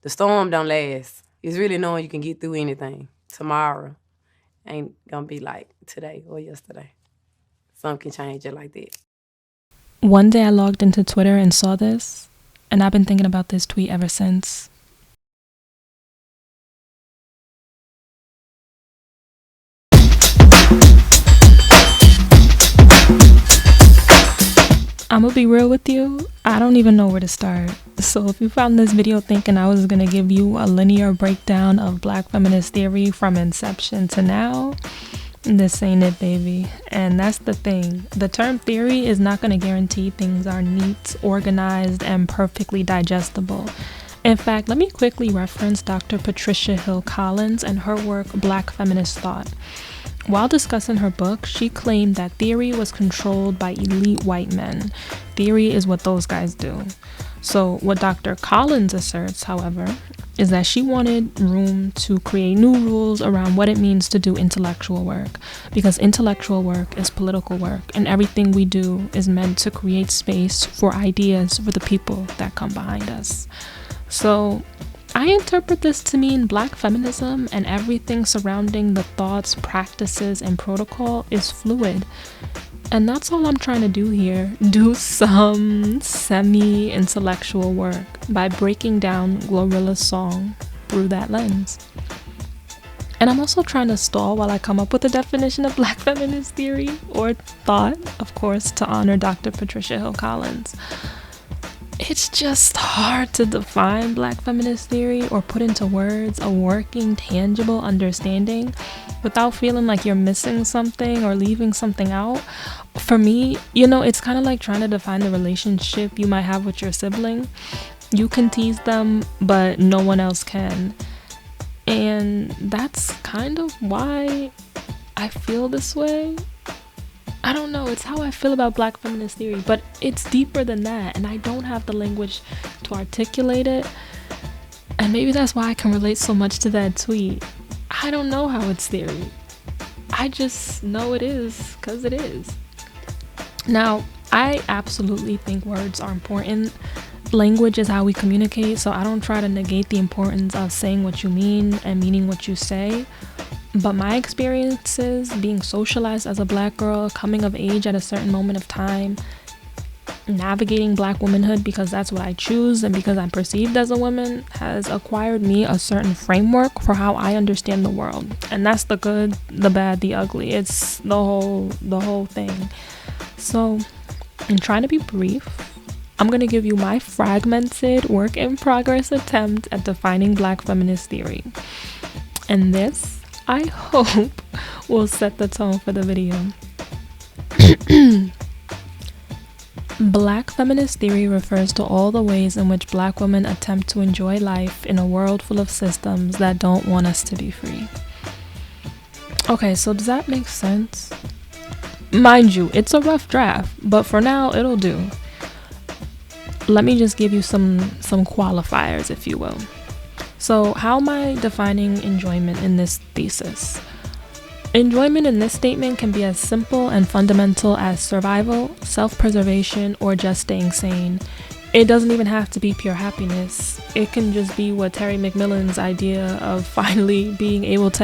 The storm don't last. It's really knowing you can get through anything. Tomorrow ain't gonna be like today or yesterday. Something can change it like that. One day I logged into Twitter and saw this, and I've been thinking about this tweet ever since. I'm gonna be real with you, I don't even know where to start. So if you found this video thinking I was gonna give you a linear breakdown of Black feminist theory from inception to now, this ain't it, baby. And that's the thing. The term theory is not gonna guarantee things are neat, organized, and perfectly digestible. In fact, let me quickly reference Dr. Patricia Hill Collins and her work Black Feminist Thought. While discussing her book, she claimed that theory was controlled by elite white men. Theory is what those guys do. So what Dr. Collins asserts, however, is that she wanted room to create new rules around what it means to do intellectual work, because intellectual work is political work, and everything we do is meant to create space for ideas for the people that come behind us. So I interpret this to mean Black feminism and everything surrounding the thoughts, practices, and protocol is fluid. And that's all I'm trying to do here. Do some semi-intellectual work by breaking down GloRilla's song through that lens. And I'm also trying to stall while I come up with a definition of Black feminist theory, or thought, of course, to honor Dr. Patricia Hill Collins. It's just hard to define Black feminist theory or put into words a working, tangible understanding without feeling like you're missing something or leaving something out. For me, it's kind of like trying to define the relationship you might have with your sibling. You can tease them, but no one else can. And that's kind of why I feel this way. I don't know, it's how I feel about Black feminist theory, but it's deeper than that, and I don't have the language to articulate it. And maybe that's why I can relate so much to that tweet. I don't know how it's theory. I just know it is, because it is. Now, I absolutely think words are important. Language is how we communicate, so I don't try to negate the importance of saying what you mean and meaning what you say. But my experiences being socialized as a Black girl, coming of age at a certain moment of time, navigating Black womanhood because that's what I choose and because I'm perceived as a woman, has acquired me a certain framework for how I understand the world. And that's the good, the bad, the ugly. It's the whole thing. So, in trying to be brief, I'm going to give you my fragmented work in progress attempt at defining Black feminist theory. And this, I hope, will set the tone for the video. Black feminist theory refers to all the ways in which Black women attempt to enjoy life in a world full of systems that don't want us to be free. Okay, so does that make sense? Mind you, it's a rough draft, but for now, it'll do. Let me just give you some qualifiers, if you will. So how am I defining enjoyment in this thesis? Enjoyment in this statement can be as simple and fundamental as survival, self-preservation, or just staying sane. It doesn't even have to be pure happiness. It can just be what Terry McMillan's idea of finally being able to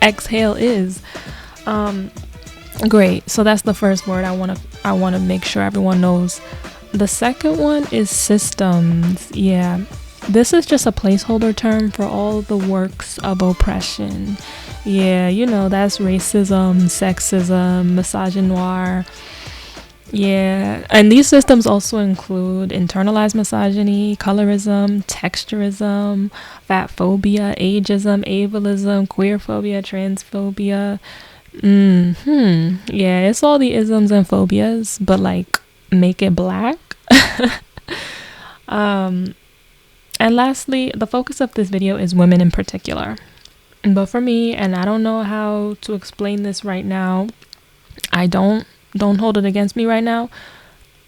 exhale is. Great. So that's the first word I want to make sure everyone knows. The second one is systems. Yeah. This is just a placeholder term for all the works of oppression. Yeah, that's racism, sexism, misogynoir. Yeah, and these systems also include internalized misogyny, colorism, texturism, fat phobia, ageism, ableism, queerphobia, transphobia. Yeah, it's all the isms and phobias, but make it Black. And lastly, the focus of this video is women in particular. But for me, and I don't know how to explain this right now, don't hold it against me right now,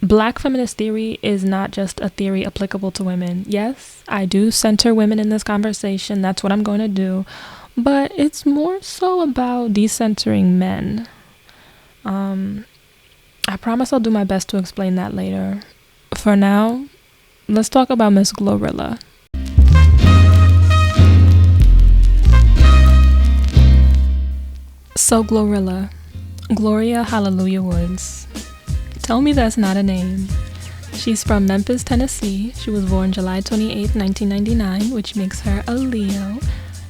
Black feminist theory is not just a theory applicable to women. Yes, I do center women in this conversation, that's what I'm going to do, but it's more so about decentering men. I promise I'll do my best to explain that later. For now, let's talk about Miss GloRilla. So GloRilla, Gloria Hallelujah Woods. Tell me that's not a name. She's from Memphis, Tennessee. She was born July 28, 1999, which makes her a Leo.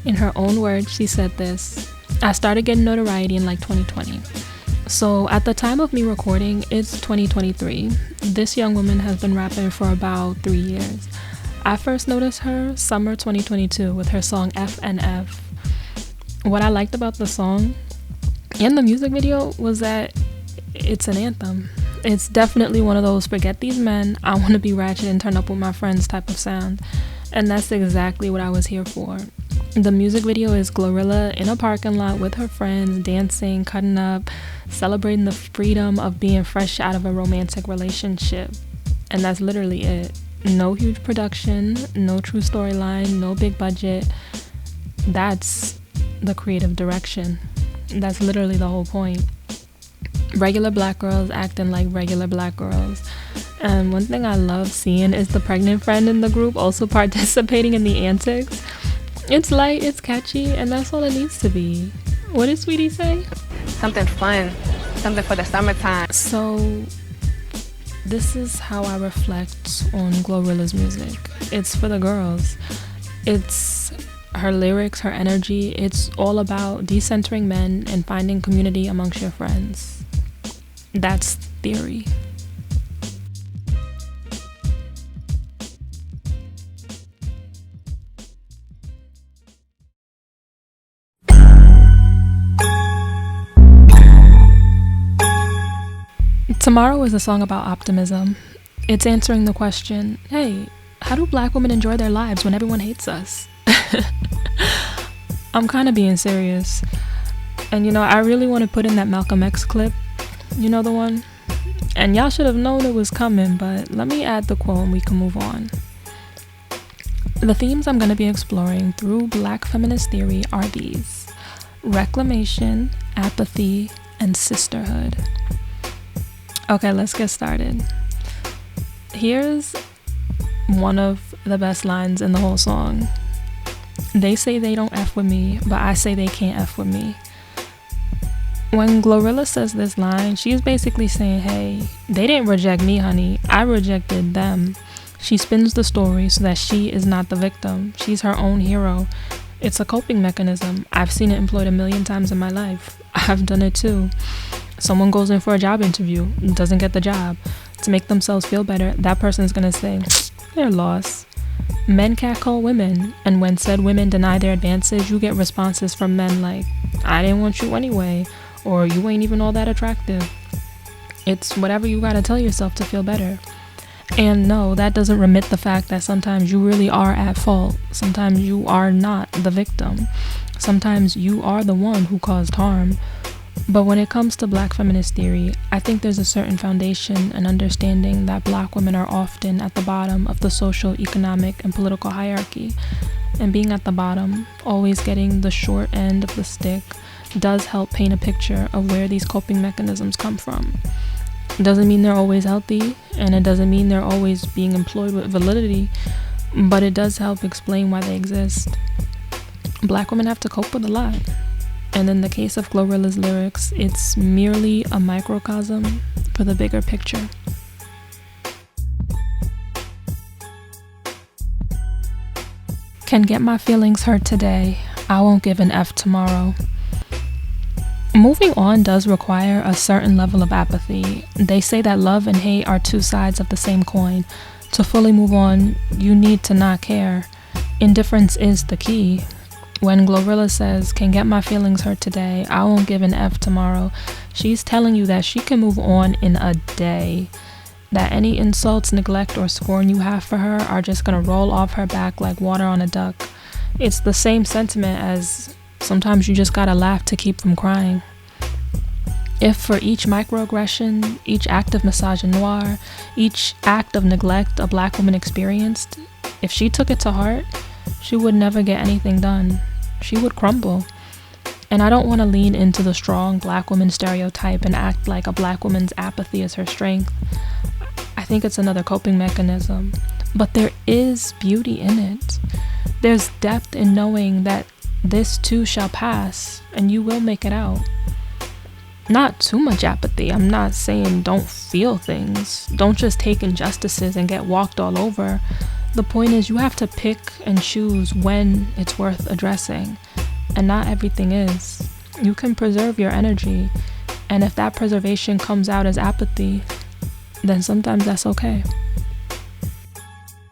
In her own words, she said this: I started getting notoriety in like 2020. So at the time of me recording, it's 2023. This young woman has been rapping for about 3 years. I first noticed her summer 2022 with her song FNF. What I liked about the song and the music video was that it's an anthem. It's definitely one of those forget these men, I want to be ratchet and turn up with my friends type of sound. And that's exactly what I was here for. The music video is GloRilla in a parking lot with her friends, dancing, cutting up, celebrating the freedom of being fresh out of a romantic relationship. And that's literally it. No huge production, no true storyline, no big budget. That's the creative direction. That's literally the whole point. Regular black girls acting like regular black girls. And one thing I love seeing is the pregnant friend in the group also participating in the antics. It's light, it's catchy, and that's all it needs to be. What did Sweetie say? Something fun, something for the summertime. So this is how I reflect on GloRilla's music. It's for the girls. It's her lyrics, her energy. It's all about decentering men and finding community amongst your friends. That's theory. Tomorrow is a song about optimism. It's answering the question, hey, how do black women enjoy their lives when everyone hates us? I'm kind of being serious. And I really want to put in that Malcolm X clip. You know the one? And y'all should have known it was coming, but let me add the quote and we can move on. The themes I'm going to be exploring through Black Feminist Theory are these: reclamation, apathy, and sisterhood. Okay, let's get started. Here's one of the best lines in the whole song. They say they don't F with me, but I say they can't F with me. When GloRilla says this line, she's basically saying, hey, they didn't reject me, honey. I rejected them. She spins the story so that she is not the victim. She's her own hero. It's a coping mechanism. I've seen it employed 1,000,000 times in my life. I've done it too. Someone goes in for a job interview, doesn't get the job. To make themselves feel better, that person's gonna say, they're lost. Men catcall women, and when said women deny their advances, you get responses from men like, I didn't want you anyway, or you ain't even all that attractive. It's whatever you gotta tell yourself to feel better. And no, that doesn't remit the fact that sometimes you really are at fault. Sometimes you are not the victim. Sometimes you are the one who caused harm. But when it comes to Black feminist theory, I think there's a certain foundation and understanding that Black women are often at the bottom of the social, economic, and political hierarchy. And being at the bottom, always getting the short end of the stick, does help paint a picture of where these coping mechanisms come from. It doesn't mean they're always healthy, and it doesn't mean they're always being employed with validity, but it does help explain why they exist. Black women have to cope with a lot. And in the case of GloRilla's lyrics, it's merely a microcosm for the bigger picture. Can get my feelings hurt today, I won't give an F tomorrow. Moving on does require a certain level of apathy. They say that love and hate are two sides of the same coin. To fully move on, you need to not care. Indifference is the key. When GloRilla says, can get my feelings hurt today, I won't give an F tomorrow, she's telling you that she can move on in a day. That any insults, neglect, or scorn you have for her are just gonna roll off her back like water on a duck. It's the same sentiment as sometimes you just gotta laugh to keep from crying. If for each microaggression, each act of misogynoir, each act of neglect a Black woman experienced, if she took it to heart, she would never get anything done. She would crumble. And I don't want to lean into the strong Black woman stereotype and act like a Black woman's apathy is her strength. I think it's another coping mechanism. But there is beauty in it. There's depth in knowing that this too shall pass and you will make it out. Not too much apathy. I'm not saying don't feel things. Don't just take injustices and get walked all over. The point is you have to pick and choose when it's worth addressing. And not everything is. You can preserve your energy. And if that preservation comes out as apathy, then sometimes that's okay.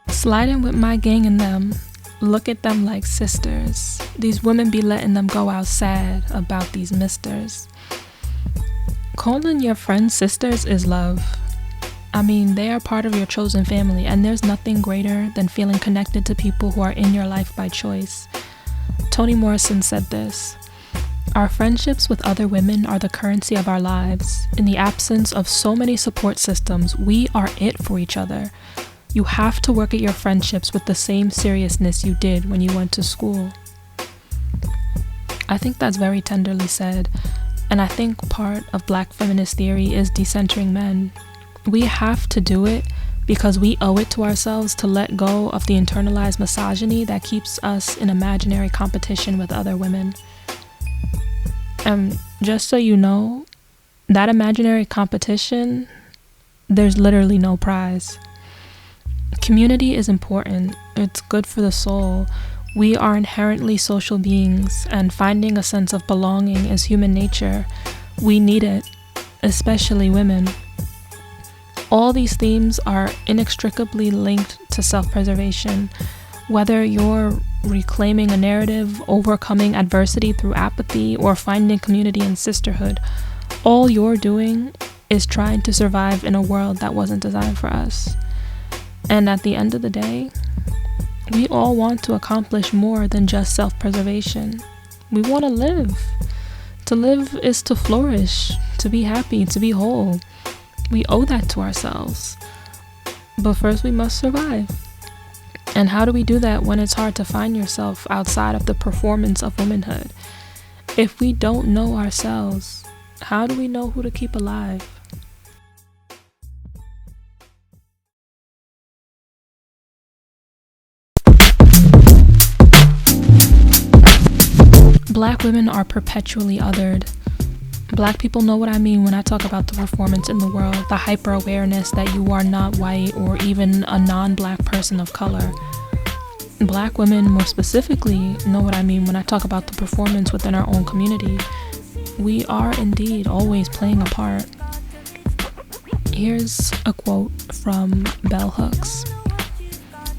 Sliding with my gang and them, look at them like sisters. These women be letting them go out sad about these misters. Calling your friends sisters is love. I mean, they are part of your chosen family, and there's nothing greater than feeling connected to people who are in your life by choice. Toni Morrison said this: "Our friendships with other women are the currency of our lives. In the absence of so many support systems, we are it for each other. You have to work at your friendships with the same seriousness you did when you went to school." I think that's very tenderly said, and I think part of Black feminist theory is decentering men. We have to do it because we owe it to ourselves to let go of the internalized misogyny that keeps us in imaginary competition with other women. And just so you know, that imaginary competition, there's literally no prize. Community is important. It's good for the soul. We are inherently social beings, and finding a sense of belonging is human nature. We need it, especially women. All these themes are inextricably linked to self-preservation. Whether you're reclaiming a narrative, overcoming adversity through apathy, or finding community and sisterhood, all you're doing is trying to survive in a world that wasn't designed for us. And at the end of the day, we all want to accomplish more than just self-preservation. We want to live. To live is to flourish, to be happy, to be whole. We owe that to ourselves. But first we must survive. And how do we do that when it's hard to find yourself outside of the performance of womanhood? If we don't know ourselves, how do we know who to keep alive? Black women are perpetually othered. Black people know what I mean when I talk about the performance in the world, the hyper-awareness that you are not white or even a non-black person of color. Black women, more specifically, know what I mean when I talk about the performance within our own community. We are indeed always playing a part. Here's a quote from Bell Hooks.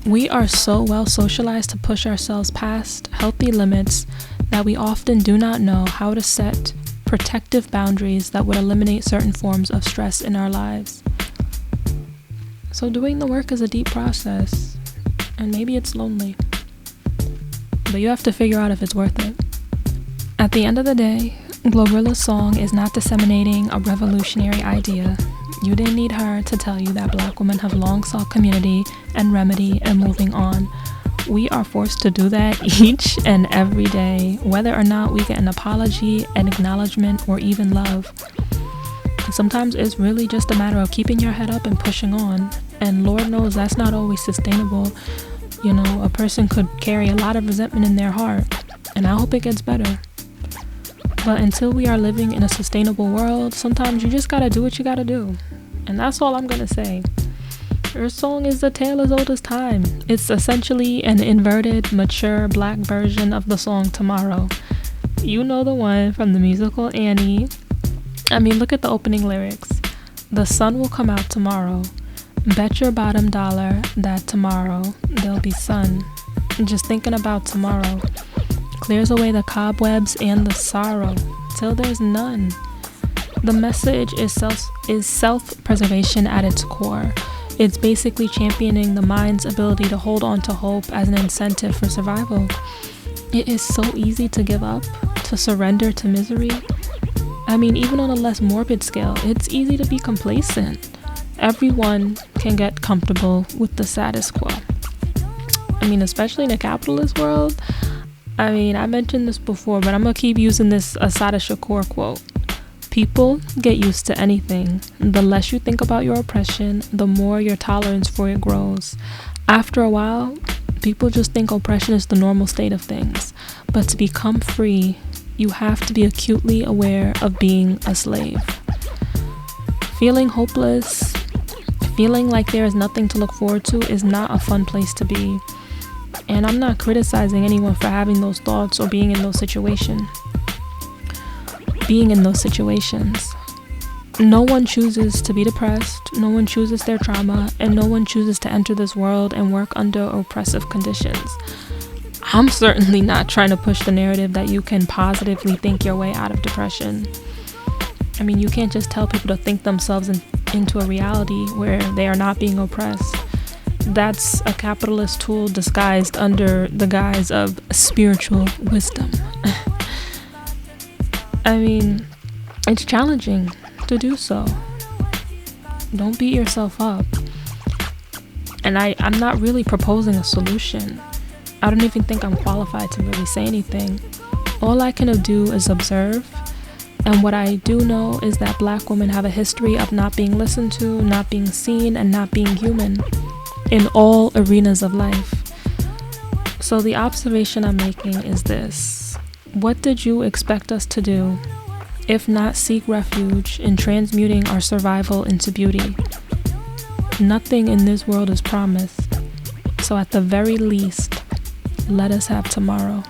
"We are so well socialized to push ourselves past healthy limits that we often do not know how to set protective boundaries that would eliminate certain forms of stress in our lives." So doing the work is a deep process, and maybe it's lonely, but you have to figure out if it's worth it. At the end of the day, GloRilla's song is not disseminating a revolutionary idea. You didn't need her to tell you that Black women have long sought community and remedy and moving on. We are forced to do that each and every day, whether or not we get an apology, an acknowledgement, or even love. Sometimes it's really just a matter of keeping your head up and pushing on. And Lord knows that's not always sustainable. You know, a person could carry a lot of resentment in their heart, and I hope it gets better. But until we are living in a sustainable world, sometimes you just gotta do what you gotta do. And that's all I'm gonna say. Her song is a tale as old as time. It's essentially an inverted, mature Black version of the song Tomorrow. You know the one from the musical Annie. I mean, look at the opening lyrics. "The sun will come out tomorrow. Bet your bottom dollar that tomorrow there'll be sun." Just thinking about tomorrow clears away the cobwebs and the sorrow till there's none. The message is self-preservation at its core. It's basically championing the mind's ability to hold on to hope as an incentive for survival. It is so easy to give up, to surrender to misery. I mean, even on a less morbid scale, it's easy to be complacent. Everyone can get comfortable with the status quo. I mean, especially in a capitalist world. I mean, I mentioned this before, but I'm gonna keep using this Assata Shakur quote. "People get used to anything. The less you think about your oppression, the more your tolerance for it grows. After a while, people just think oppression is the normal state of things. But to become free, you have to be acutely aware of being a slave. Feeling hopeless, feeling like there is nothing to look forward to is not a fun place to be. And I'm not criticizing anyone for having those thoughts or being in those situations. No one chooses to be depressed, no one chooses their trauma, and no one chooses to enter this world and work under oppressive conditions. I'm certainly not trying to push the narrative that you can positively think your way out of depression. I mean, you can't just tell people to think themselves into a reality where they are not being oppressed. That's a capitalist tool disguised under the guise of spiritual wisdom. I mean, it's challenging to do so. Don't beat yourself up. And I'm not really proposing a solution. I don't even think I'm qualified to really say anything. All I can do is observe. And what I do know is that Black women have a history of not being listened to, not being seen, and not being human in all arenas of life. So the observation I'm making is this: what did you expect us to do, if not seek refuge in transmuting our survival into beauty? Nothing in this world is promised. So at the very least, let us have tomorrow.